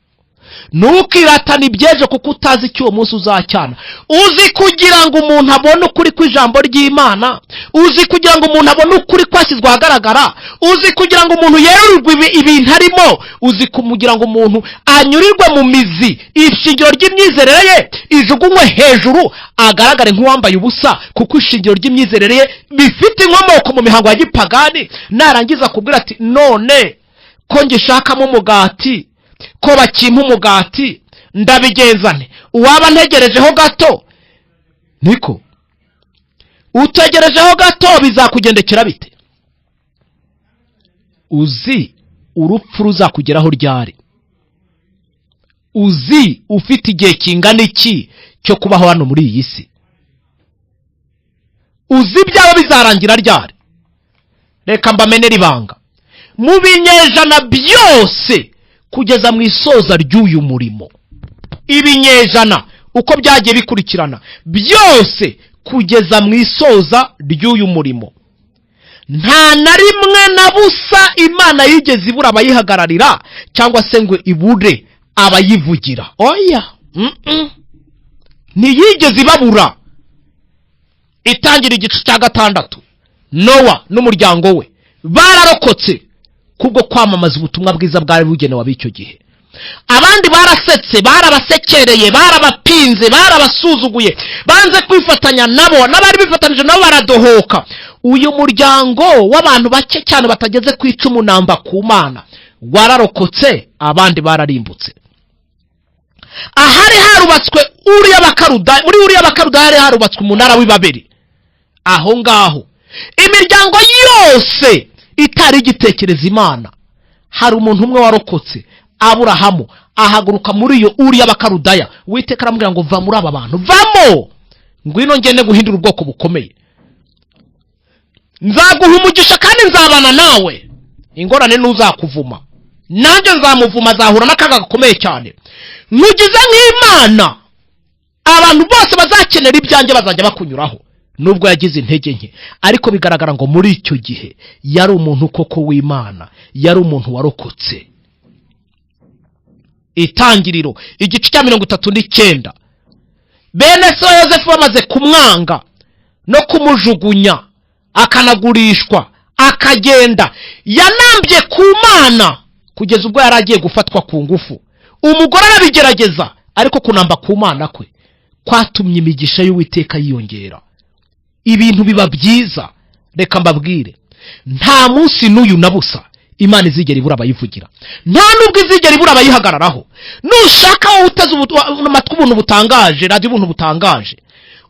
[SPEAKER 1] ntukiratane ibyejo kuko utazi icyo uwo munsi uzacyana. Uzi kugira ngo umuntu abone ukuri kw'ijambo ry'Imana, uzi kugira ngo umuntu abone ukuri kwashyizwe ahagaragara, uzi kugira ngo umuntu yerurwe ibintu arimo, uzi kugira ngo umuntu anyurirwe mu mizi, ishingiro ry'imyizerere ye ijugunywe hejuru agaragare nk'uwambaye ubusa, kuko ishingiro ry'imyizerere ye bifite inkomoko mu mihango ya gipagani. Narangiza kubwira ati none ko ngishakamo umugati, ko bakimpa umugati, ndabigenzane? Uwaba ntegerejeho gato? Niko utegerejeho gato bizakugendekera bite? Uzi urupfu ruzakugeraho ryari? Uzi ufite igihe kingana iki cyo kubaho hano muri iyi si? Uzi byaba bizarangira ryari? Reka mbamenera ibanga. Mu binyejana byose kugeza mu isoza ry'uyu murimo, ibinyejana uko byagiye bikurikirana byose kugeza mu isoza ry'uyu murimo, nta na rimwe na busa Imana yigeze ibura abayihagararira cyangwa se ngo ibure abayivugira. Oya, ntiyigeze ibabura. Itangira igice cya 6, Nowa n'umuryango we bararokotse kubwo kwamamaza ubutumwa bwiza bwari bugenewe ab'icyo gihe. Abandi barasetse, barabasekereye, barabapinze, barabasuzuguye, banze kwifatanya nabo, n'abari bifatanije nabo baradohoka. uyu muryango w'abantu bake cyane batageze ku 10 namba ku Mana wararokotse, abandi bararimbutse. Ahari harubatswe Uriya Bakaruda hari harubatswe umunara w'Ibabeli. Aho ngaho imiryango yose itari igitekereza Imana, hari umuntu umwe warokotse, Aburahamu, ahaguruka muri iyo Uriya Bakarudaya. Uwiteka aramubwira ngo va muri aba bantu, vamo, ngwino ngende guhindura ubwoko bukomeye, nzaguha umugisha kandi nzabana nawe, ingorane n'uzakuvuma nanjye nzamuvuma, azahura n'akaga gakomeye cyane. Nkugize nk'Imana, abantu bose bazakenera ibyanjye bazajya bakunyuraho. Nubwo yagize intege nke, ariko bigaragara ngo muri icyo gihe yari umuntu koko w'Imana, yari umuntu warokotse. Itangiriro igice cya 39. Bene se wa Yosefu bamaze kumwanga no kumujugunya, akanagurishwa, akagenda, yanambye ku Mana kugeza ubwo yaragiye gufatwa ku ngufu. Umugore arabigerageza, ariko kunamba ku Mana kwe kwatumye imigisha y'Uwiteka yiyongera, ibintu biba byiza. Reka mbabwire, nta munsi n'uyu nabusa Imana izigera ibura abayivugira, nta nubwo izigera ibura abayihagararaho. Nushaka wowe uteze amatwi ubuntu butangaje, radio ubuntu butangaje,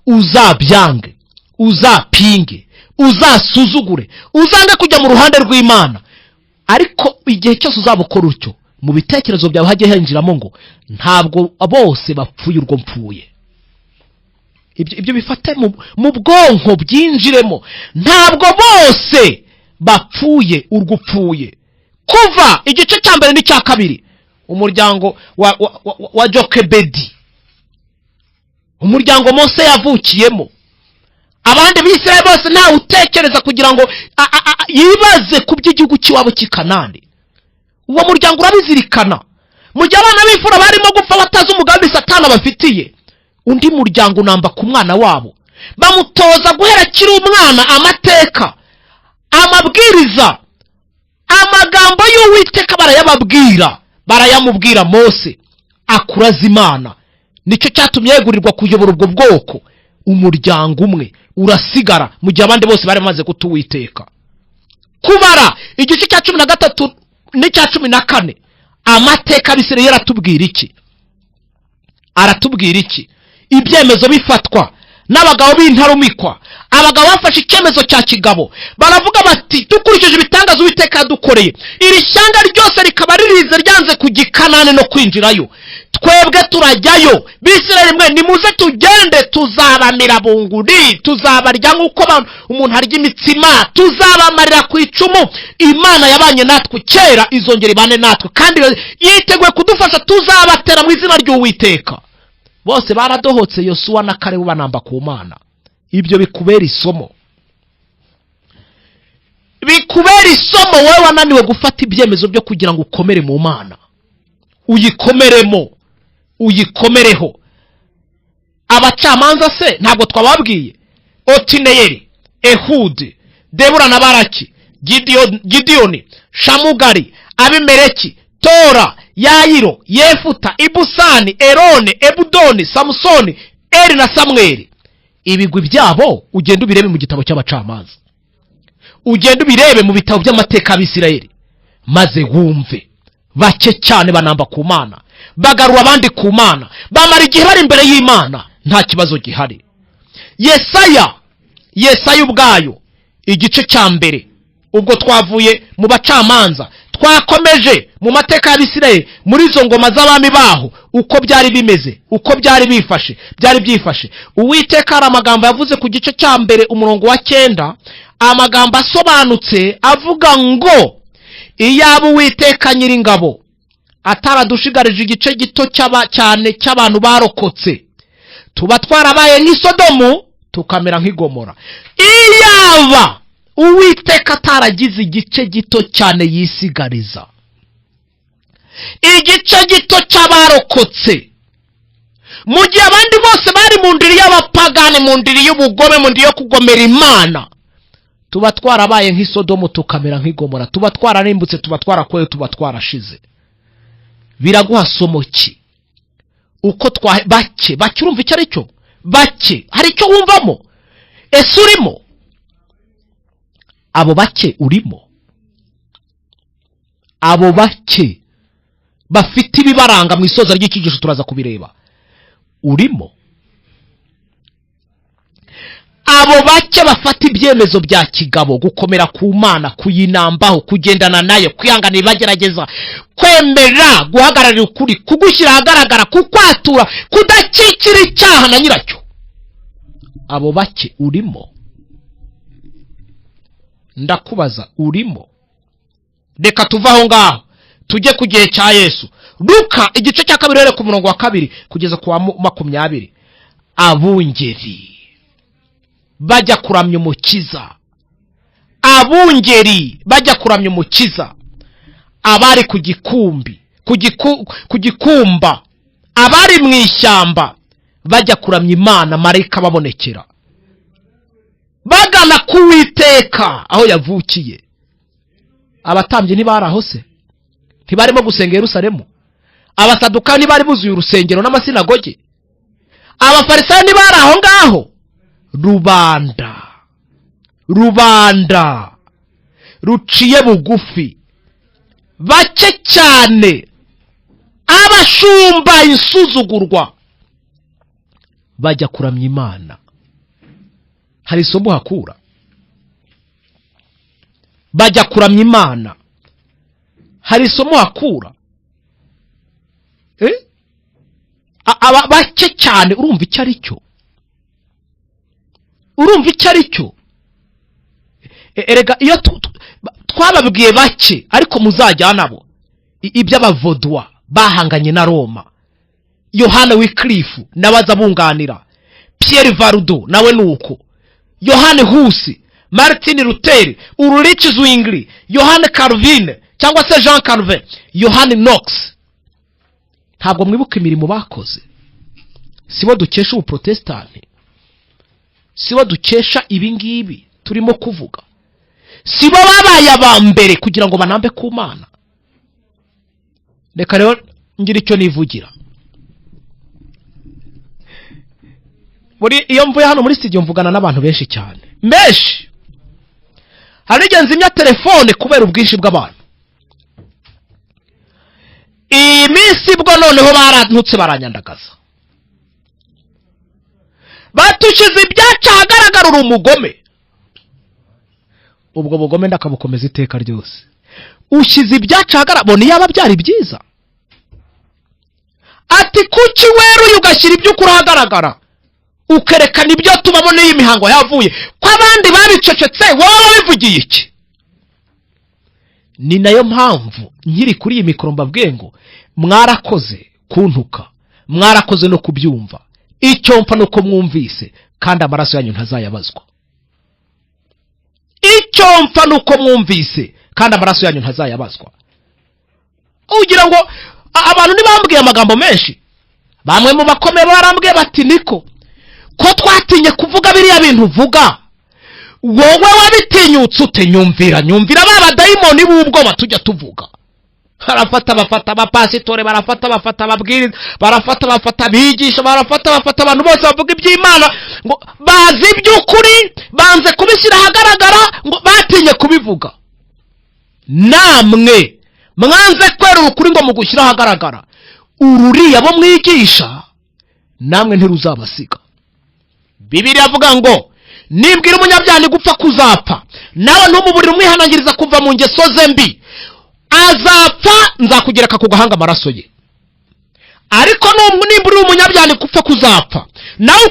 [SPEAKER 1] uzabyange, uzapinge, uzasuzugure, uzange kujya mu ruhande rw'Imana, ariko igihe cyose uzabukora utyo, mu bitekerezo byawe hajye hinjiramo ngo ntabwo bose bapfuye urwo mpfuye. Ibyo bifate mu bwonko byinjiremo, ntabwo bose bapfuye urwo upfuye. Kuva igice cya mbere n'icya kabiri, umuryango wa Jokebedi, umuryango Mose yavukiyemo, abandi b'Isirayeli bose nta utekereza kugira ngo yibaze ku by'igihugu cy'iwabo cy'Ikanani. Uwo muryango urabizirikana. Mu gihe abana b'imfura barimo gupfa batazi umugambi Satani abafitiye, undi muryango namba ku mwana wabo, bamutoza guhera kiri umwana amateka, amabwiriza, amagambo y'Uwiteka barayababwira, barayamubwira. Mose akuraza Imana, nicyo cyatumye yegurirwa kuyobora ubwo bwoko. Umuryango umwe urasigara mu gihe abandi bose bari bamaze kutuwiteka. Kubara igice cya 13 n'icya 14, amateka y'Abisirayeli aratubwira iki? Aratubwira iki? Ibyemezo bifatwa n'abagabo b'intarumikwa. Abagabo bafashe icyemezo cya kigabo, baravuga bati dukurikije ibitangazo Uwiteka yadukoreye, iri shyanga ryose rikaba ririze ryanze kujya i Kanani no kwinjirayo, twebwe turajyayo. Bisirayeli mwe nimuze tugende, tuzabamira bunguri, tuzabarya nk'uko umuntu arya imitsima, tuzabamarira ku icumu. Imana yabanye natwe kera, izongera ibane natwe kandi yiteguye kudufasha, tuzabatera mu izina ry'Uwiteka. Bose baradohotse, Yosuwa na Kalebu banamba ku Mana. Ibyo bikubera isomo, bikubera isomo wowe wananiwe gufata ibyemezo byo kugira ngo ukomere mu Mana, uyikomeremo, uyikomereho. Abacamanza se ntabwo twababwiye? Otineyeli, Ehudi, Debora na Baraki, Gidiyoni, Shamugari, Abimeleki, Tora, Yayiro, Yefuta, Ibusani, Erone, Ebudoni, Samusoni, Eri na Samweli. Ibigwi byabo ugenda ubirebe mu gitabo cy'abacamanza, ugenda ubirebe mu bitabo by'amateka y'Abisirayeli, maze wumve. Bake cyane banamba ku Mana, bagarura abandi ku Mana, bamara igihe bari imbere y'Imana, nta kibazo gihari. Yesaya ubwayo igice cya mbere, ubwo twavuye mu bacamanza twakomeje mu mateka y'Abisirayeli, muri izo ngoma z'abami baho, uko byari bimeze, uko byari byifashe. Uwiteka hari amagambo yavuze ku gice cya mbere umurongo wa 9, amagambo asobanutse avuga ngo iyaba Uwiteka Nyiringabo ataradushigarije igice gito cyane cy'abantu barokotse, tuba twarabaye nk'isodomu tukamera nk'igomora. Iyaba Uwiteka ataragize igice gito cyane yisigariza, igice gito cy'abarokotse, mu gihe abandi bose bari mu ndiri y'abapagani, mu ndiri y'ubugome, mu ndiri yo kugomera Imana, tuba twarabaye nk'isodomu tukamera nk'igomora, tuba twararimbutse, tuba twarakoye, tuba twarashize. Biraguha somo ki? Uko bake urumva icyo ari cyo? Bake hari icyo wumvamo? Ese urimo? abo bake urimo? Abo bake bafite ibibaranga mu isoza ry'ikigisho turaza kubireba, urimo? Abo bake bafata ibyemezo bya kigabo, gukomera ku Mana, kuyinambaho, kugendana nayo, kwihanganira bagerageza, kwemera, guhagararira ukuri, kugushyira ahagaragara, kukwatura, kudakikira icyaha na nyiracyo. Abo bake urimo? Ndakubaza, urimo? Reka tuvaho ngaho tujye ku gihe cya Yesu. Luka igice cya 2 ku murongo wa 2 kugeza ku wa 20. Abungeri bajya kuramya umukiza, abungeri bajya kuramya umukiza, abari ku gikumbi, ku gikumba, abari mu ishyamba bajya kuramya Imana, marayika babonekera bagana ku Uwiteka aho yavukiye. Abatambyi ntibari aho se? Ntibarimo gusenga Yerusalemu? Abasaduka ntibari buzuye urusengero n'amasinagoge? Abafarisayo ntibari aho ngaho? Rubanda ruciye bugufi, bake cyane, abashumba insuzugurwa, bajya kuramya Imana. Hari isomo hakura? Bajya kuramya Imana, hari isomo hakura? Aba bake cyane, urumva icyo ari cyo? Urumva icyo ari cyo? Erega iyo twababwiye bake, ariko muzajya nabo iby'abavodwa bahanganye na Roma, Yohana Wycliffe nabaza bunganira, Pierre Varudo nawe nuko, Yohane Husi, Martin Luther, Ulrich Zwingli, Yohane Calvin cyangwa se Jean Calvin, Yohane Knox. Ntabwo mwibuka imirimo bakoze? Sibo dukesha ubuprotestani? Sibo dukesha ibingibi turimo kuvuga? Sibo babaye abambere kugira ngo banambe ku Mana? Reka rero ngira icyo nivugira. Muri iyo mvuye hano muri studio mvugana n'abantu benshi cyane, menshi. Hari nzimya telefone kubera ubwinshi bw'abantu. Iyi minsi bwo noneho barantutse baranyandagaza, batushize ibyaca ahagaragara uri umugome. Ubwo bugome ndakabukomeza iteka ryose. Ushyize ibyaca ahagaragara, bona yaba byari byiza? Ati kuki weruye ugashyira ibyo kurahagaragara, ukerekana ibyo tubabone y'imihango yavuye, ko abandi babicecetse, wowe bivugiye iki? Ni nayo mpamvu nkiri kuri iyi mikoro mbabwiye ngo mwarakoze kuntuka, mwarakoze no kubyumva. Icyo mpfa nuko mwumvise, kandi amaraso yanyu ntazayabazwa. Icyo mpfa nuko mwumvise, kandi amaraso yanyu ntazayabazwa. Ugira ngo abantu ntibambwiye amagambo menshi, bamwe mu bakomeye barambwiye bati niko ko twatinye kuvuga biriya bintu uvuga, wowe wabitinyutse ute? Nyumvira baba dayimoni b'ubwoba tujya tuvuga. Barafata abapasitore, barafata ababwiriza, barafata abigisha, barafata abantu bose bavuga iby'Imana, ngo bazi iby'ukuri, banze kubishyira ahagaragara, ngo batinye kubivuga. Namwe mwanze kwera ukuri ngo mugushyira ahagaragara, ururiya bo mwigisha namwe ntiruzabasiga. Bibiliya avuga ngo nibwira umunyabyaha gupfa kuzapfa, nawe ntumuburire umwihanangiriza kuva mu ngeso ze mbi, azapfa nzakugereka ku gahanga amaraso ye. Ariko nimbura umunyabyaha gupfa kuzapfa, nawe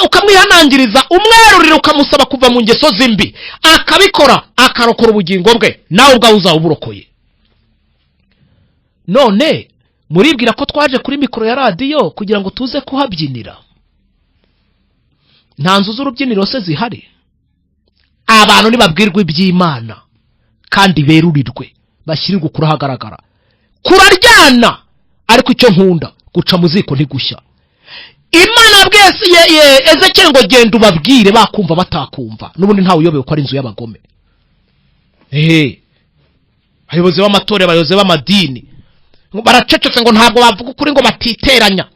[SPEAKER 1] ukamwihanangiriza, umwerurire ukamusaba kuva mu ngeso ze mbi, akabikora akarokora ubugingo bwe, nawe ubwawe uzawuburokoye. None muribwira ko twaje kuri mikoro ya radio kugira ngo tuze kuhabyinira? Nta nzu z'urubyiniro se zihari? Abantu nibabwirwa iby'Imana kandi berurirwe, bashyirirwe kurahagaragara. Kuraryana, ariko icyo nkunda guca mu ziko ntigushya. Imana bwese Ezekiel ngo genda ubabwire, bakumva batakumva, n'ubundi ntawe uyobewe ko ari inzu y'abagome. Abayobozi b'amatorero, abayobozi b'amadini baracecetse ngo ntabwo bavuga ukuri, ngo batiteranya.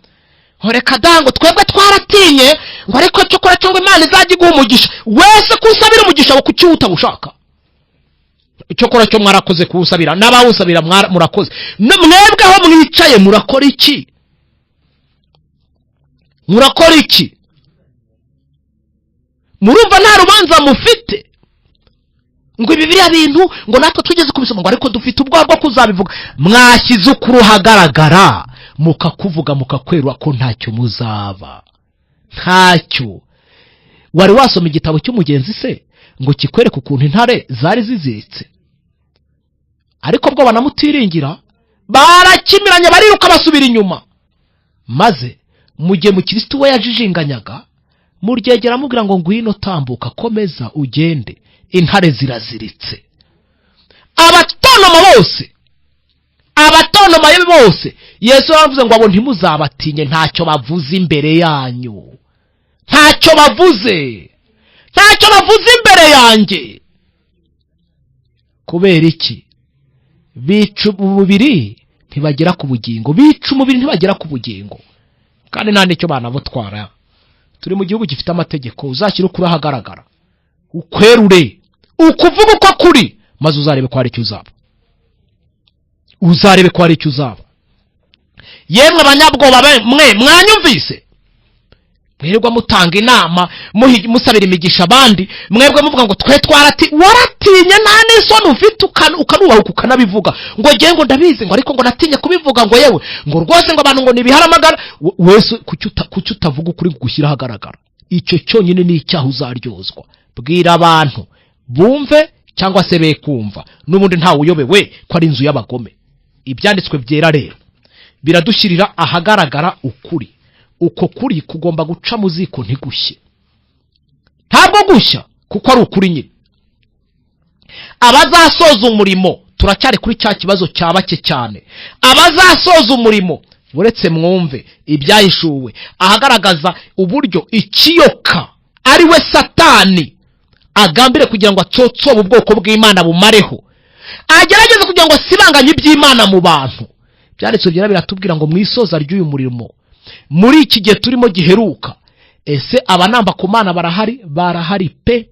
[SPEAKER 1] Reka dango twebwe twaratinye, ngo ariko cyo kora cyo ngo Imana izajya iguha umugisha. Wese kusabira umugisha wo kucyuta bushaka. icyo kora cyo mwarakoze kuwusabira n'abawusabira murakoze. Mwebwe aho mwicaye murakora iki? Murakora iki? Murumva nta rubanza mufite ngo ibi biriya bintu ngo natwe tugeze kubisoma ngo ariko dufite ubwoba bwo kuzabivuga. Mwashyize ukuri hagaragara mukakuvuga mukakwerwa ko ntacyo muzaba. Ntacyo. Wari wasoma igitabo cy'umugenzi se ngo kikwereke ukuntu intare zari ziziritse? Ariko bwo banamutiringira barakimiranya bariruka basubira inyuma. Maze mugiye mu Kristo we yajijinganyaga muryegera mubwira ngo ngwino tambuka komeza ugende, intare ziraziritse. Abatonoma bose Yesu yaravuze ngo abo ntimuzabatinye, ntacyo bavuze imbere yanyu. Ntacyo bavuze imbere yanjye. Kubera iki? Bica umubiri ntibagera ku bugingo. Kandi nta nicyo banabutwara. Turi mu gihugu gifite amategeko. Uzashyira ukuri ahagaragara, ukwerure, ukuvuga uko kuri, maze uzarebe ko hari icyo uzaba. Yemwe abanyabwoba mwe mwanyumvise? Mwirirwa mutanga inama musabira imigisha abandi, mwebwe muvuga ngo twe waratinye nta n'isoni ufite ukanubahuka ukanabivuga ngo ngiye ngo ndabizi ngo ariko ngo natinye kubivuga ngo yewe ngo rwose ngo abantu ngo nibiharamagara. Wese kuki utavuga ukuri gushyira ahagaragara? Icyo cyonyine ni icyaha uzaryozwa. Bwira abantu bumve cyangwa se be kumva, n'ubundi ntawe uyobewe ko ari inzu y'abagome. Ibyanditswe byera rero biradushyirira ahagaragara ukuri. Uko kuri kugomba guca mu ziko ntigushye. Ntabwo gushya kuko ari ukuri nyine. Abazasoza umurimo turacyari kuri cya kibazo cya bake cyane. Abazasoza umurimo buretse mwumve ibyahishuwe ahagaragaza uburyo ikiyoka ari we Satani agambire kugira ngo atsotsobe ubwoko bw'Imana bumareho, agerageze kugira ngo asibanganye iby'Imana mu bantu. Byanditswe byera biratubwira ngo mwisoza ry'uyu murimo muri iki gihe turimo giheruka, ese abanamba ku Mana barahari pe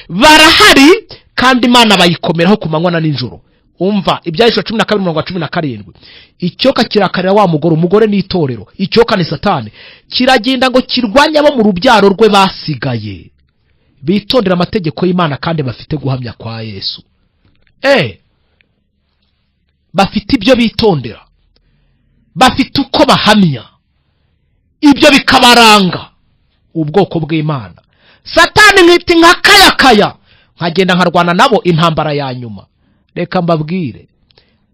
[SPEAKER 1] barahari, kandi Imana bayikomeraho ku manywa na nijoro. Umva ibyahishwe 12:17. Icyoka kirakarira wa umugore n'itorero. Icyoka ni Satani, kiragenda ngo kirwanya abo mu rubyaro rwe basigaye bitondera amategeko y'Imana kandi bafite guhamya kwa Yesu. Bafite ibyo bitondera, bafite uko bahamya, ibyo bikabaranga ubwoko bw'Imana. Satani nkiti nka kayakaya nkagenda nkarwana nabo intambara ya nyuma. Reka mbabwire,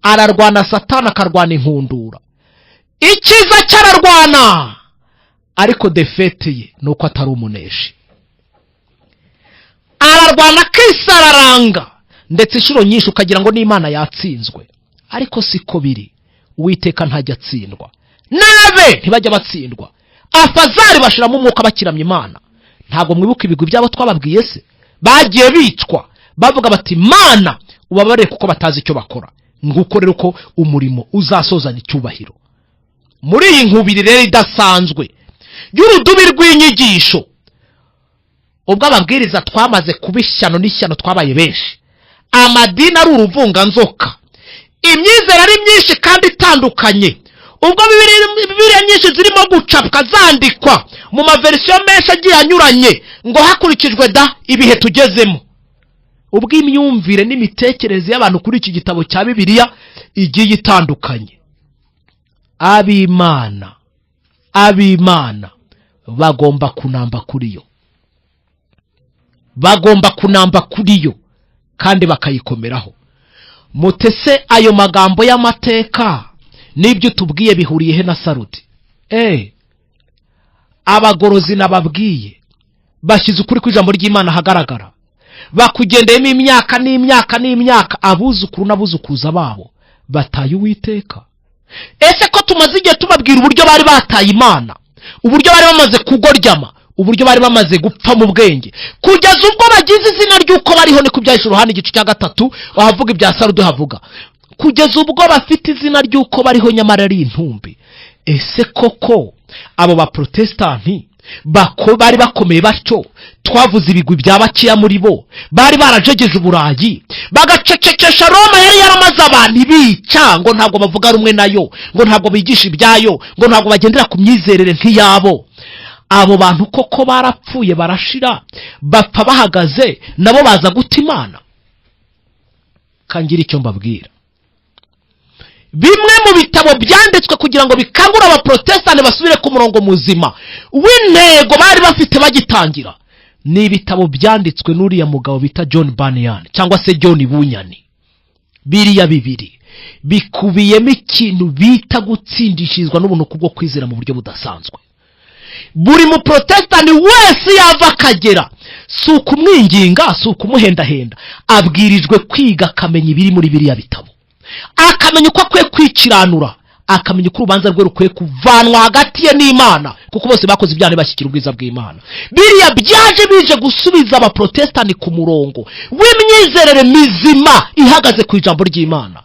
[SPEAKER 1] ararwana Satani akarwana inkundura. Ikiza cyararwana ariko defete ye nuko atari umuneshi. Ararwana kisararanga ndetse inshuro nyinshi ukagira ngo n'Imana yatsinzwe, ariko siko biri. Uwiteka ntajya atsindwa, nabe ntibajya batsindwa. Afazari bashiramo umwuka bakiramya Imana. Ntabwo mwibuka ibigwi byabo twababwiye se? Bagiye bitwa bavuga bati Mana ubabare kuko batazi icyo bakora. Nguko rero ko umurimo uzasozana icyubahiro. Muri iyi nkubiri rero idasanzwe y'urudubi rw'inyigisho, ubwo ababwiriza twamaze kubishyano n'ishyano twabaye benshi, amadini ari uruvunganzoka, imyizere ari myinshi kandi itandukanye, ubwo Bibiliya nyinshi zirimo gucapwa zandikwa mu maverisiyo menshi agiye anyuranye ngo hakurikijwe ibihe tugezemo. Ubwo imyumvire n'imitekerereze y'abantu kuri iki gitabo cya Bibiliya igiye itandukanye. Ab'Imana bagomba kunamba kuri yo, kandi bakayikomeraho. Mutese ayo magambo y'amateka n'ibyo tubwiye bihuriye he na Sarudi? Abagorozi nababwiye bashyize ukuri kw'ijambo ry'Imana hagaragara, bakugendeyemo imyaka, abuzukuru n'abuzukuruza babo bataye Uwiteka. Ese ko tumaze igihe tubabwira uburyo bari bataye Imana, uburyo bari bamaze kugoryama, uburyo bari bamaze gupfa mu bwenge, kugeza ubwo bagize izina ry'uko bariho. Ni kubyahishura Yohana igice cya 3 wahavuga ibya Sarudi havuga, kugeza ubwo bafite izina ry'uko bariho nyamara ari intumbi. Ese koko abo ba protestanti bari bakomeye batyo, twavuze ibigwi bya bakeya muri bo, bari barajegeje uburayi, bagacecekesha Roma yari yaramaze abantu ibica, ngo ntabwo bavuga rumwe nayo, ngo ntabwo bigisha ibyayo, ngo ntabwo bagendera ku myizerere nk'iyabo. Abo bantu koko barapfuye barashira, bapfa bahagaze, nabo baza guta Imana. Kangira icyo mbabwira, bimwe mu bitabo byanditswe kugira ngo bikangure abaprotestani basubire ku murongo muzima w'intego bari bafite bagitangira, ni ibitabo byanditswe n'uriya mugabo bita John Bunyan cyangwa se John Bunyani. Biriya bibiri bikubiyemo ikintu bita gutsindishirizwa n'ubuntu kubwo kwizera mu buryo budasanzwe. Buri mu protestani wese yava akagera, si ukumwinginga, si ukumuhendahenda, abwirijwe kwiga akamenya ibiri muri biriya bitabo, akamenya uko akwiye kwikiranura, akamenya uko urubanza rwe rukwiye kuvanwa hagati ye n'Imana, kuko bose bakoze ibyaha ntibashyikira ubwiza bw'Imana. Biriya byaje bije gusubiza abaprotestani ku murongo w'imyizerere mizima ihagaze ku ijambo ry'Imana.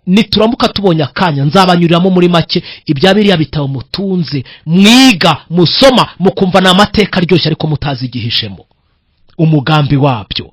[SPEAKER 1] Nituramuka tubonye akanya nzabanyuriramo muri make ibya biriya bitabo mutunze, mwiga, musoma, mukumva na amateka aryoshye ariko mutazi igihishemo, umugambi wabyo,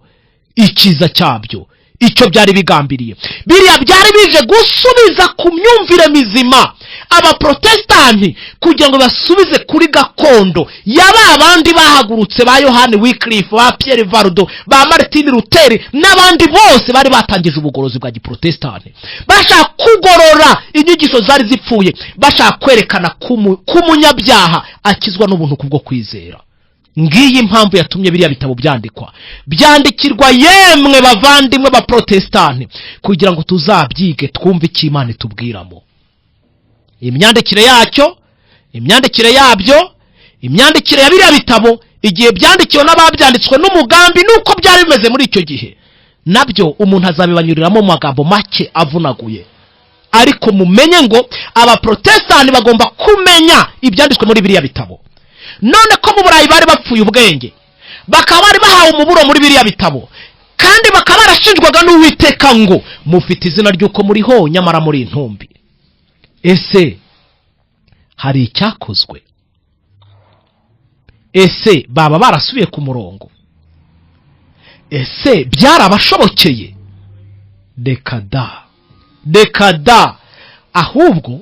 [SPEAKER 1] ikiza cyabyo, icyo byari bigambiriye. Biriya byari bije gusubiza ku myumvire mizima abaprotestani kugira ngo basubize kuri gakondo yaba abandi bahagurutse ba Yohani Wycliffe, ba Pierre Valdo, ba Martin Luther n'abandi bose bari batangije ubugorozi bwa giprotestani, bashaka kugorora inyigisho zari zipfuye, bashaka kwerekana kumunyabyaha akizwa n'ubuntu kubwo kwizera. Ngiyi impamvu yatumye biriya bitabo byandikirwa yemwe bavandimwe ba protestani, kugira ngo tuzabyige twumve icyo Imana itubwiramo. Imyandikire yacyo, imyandikire yabyo, imyandikire ya biriya bitabo, igihe byandikiwe n'ababyanditswe n'umugambi nuko byari bimeze muri icyo gihe, nabyo umuntu azabibanyuriramo mu magambo make avunaguye. Ariko mumenye ngo abaprotestani bagomba kumenya ibyanditswe muri biriya bitabo. None ko mu Burayi bari bapfuye ubwenge, bakaba bari bahawe umuburo muri biriya bitabo, kandi bakaba barashinjwaga n'Uwiteka ngo mufite izina ry'uko muriho nyamara muri intumbi. Ese hari icyakozwe? Ese baba barasubiye ku murongo? Ese byarabashobokeye? Dekada. Ahubwo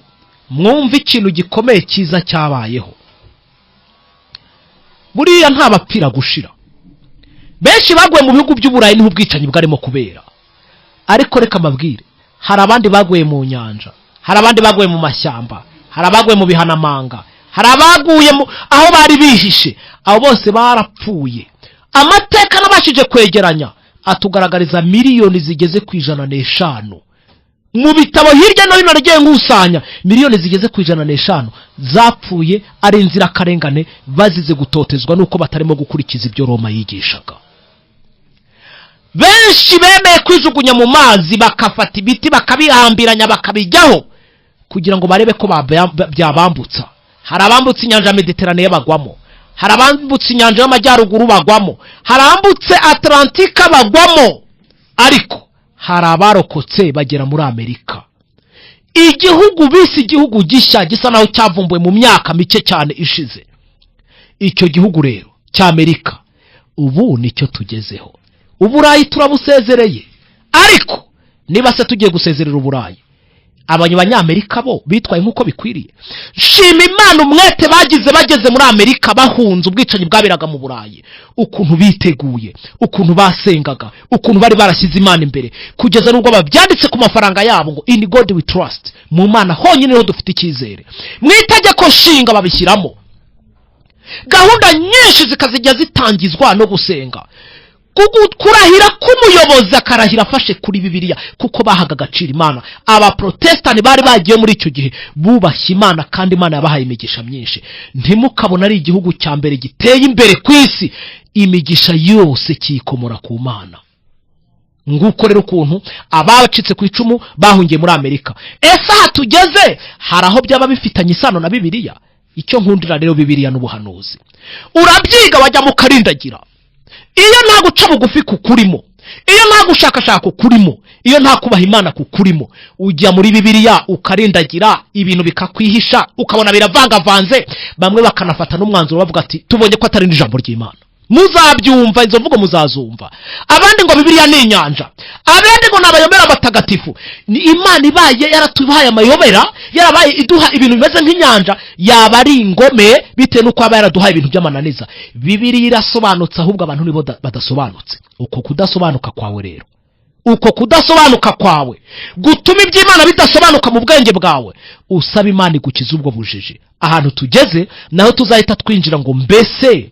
[SPEAKER 1] mwumva ikintu gikomeye cyiza cyabayeho. Buriya nta bapfira gushira. Benshi baguye mu bihugu by'Uburayi niho ubwicanyi bwarimo kubera. Ariko reka mbabwire, hari abandi baguye mu nyanja, hari abandi baguye mu mashyamba, hari abaguye mu bihanamanga, hari abaguye aho bari bihishe. Abo bose barapfuye. Amateka nabashije kwegeranya atugaragariza miliyoni zigeze ku 105 mu bitabo hirya no hino nagiye ngusanya. Miliyoni zigeze ku 105 zapfuye ari inzira karengane, bazize gutotezwa nuko batarimo gukurikiza ibyo Roma yigishaga. Benshi bemeye kwijugunya mu mazi, bakafata ibiti bakabihambiranya bakabijyaho kugira ngo barebe ko byabambutsa. Hari abambutse inyanja Mediterane bagwamo, hari abambutse inyanja y'amajyaruguru bagwamo, hari abambutse Atlantika bagwamo, ariko hari abarokotse bagera muri Amerika. Igihugu bisi igihugu gishya gisa naho cyavumbuwe mu myaka mike cyane ishize. Icyo gihugu rero cy'Amerika ubu nicyo tugezeho. Uburayi turabusezereye, ariko niba se tugiye gusezerera Uburayi, abanyamerika bo bitwaye nkuko bikwiriye. Shima Imana umwete bagize bageze muri Amerika bahunze ubwicanyi bwaberaga mu Burayi, ukuntu biteguye, ukuntu basengaga, ukuntu bari barashyize Imana imbere, kugeza nubwo babyanditse ku mafaranga yabo ngo in God we trust, mu Mana honyine ho dufite icyizere. Mwitegeko nshinga babishyiramo gahunda nyinshi zikazijya zitangizwa no gusenga, kurahira k'umuyobozi akarahira afashe kuri Bibiliya, kuko bahaga agaciro Imana. Abaprotestani bari bagiye muri icyo gihe bubashye Imana, kandi Imana yabahaye imigisha myinshi. Ntimukabona ari igihugu cya mbere giteye imbere ku isi, imigisha yose kikomora ku Mana. Nguko rero ukuntu abacitse ku icumu bahungiye muri Amerika. Ese hatugeze hari aho byaba bifitanye isano na Bibiliya? Icyo nkundira rero Bibiliya n'ubuhanuzi, urabyiga wajya mu karindagira. Iyo nta guca bugufi kukurimo, iyo nta gushakashaka kurimo, iyo nta kubaha Imana kukurimo, ujya muri Bibiliya ukarindagira ibintu bikakwihisha, ukabona biravangavanze, bamwe bakanafata n'umwanzuro bavuga ati tubonye ko atari n'ijambo ry'Imana. Muzabyumva, izo mvugo muzazumva. Abandi ngo Bibiliya ni inyanja, abandi ngo nabayobera abatagatifu. Ni Imana ibaye yaratubaye amayobera, yarabaye iduha ibintu bimeze nk'inyanja, yaba ari ingome bitewe nuko aba yaraduhaye ibintu by'amananiza. Bibiliya irasobanutse, ahubwo abantu nibo badasobanutse. Uko kudasobanuka kwawe rero, uko kudasobanuka kwawe gutuma iby'Imana bidasobanuka mu bwenge bwawe, usaba Imana igukiza ubwo bujiji. Ahantu tugeze naho tuzahita twinjira ngo mbese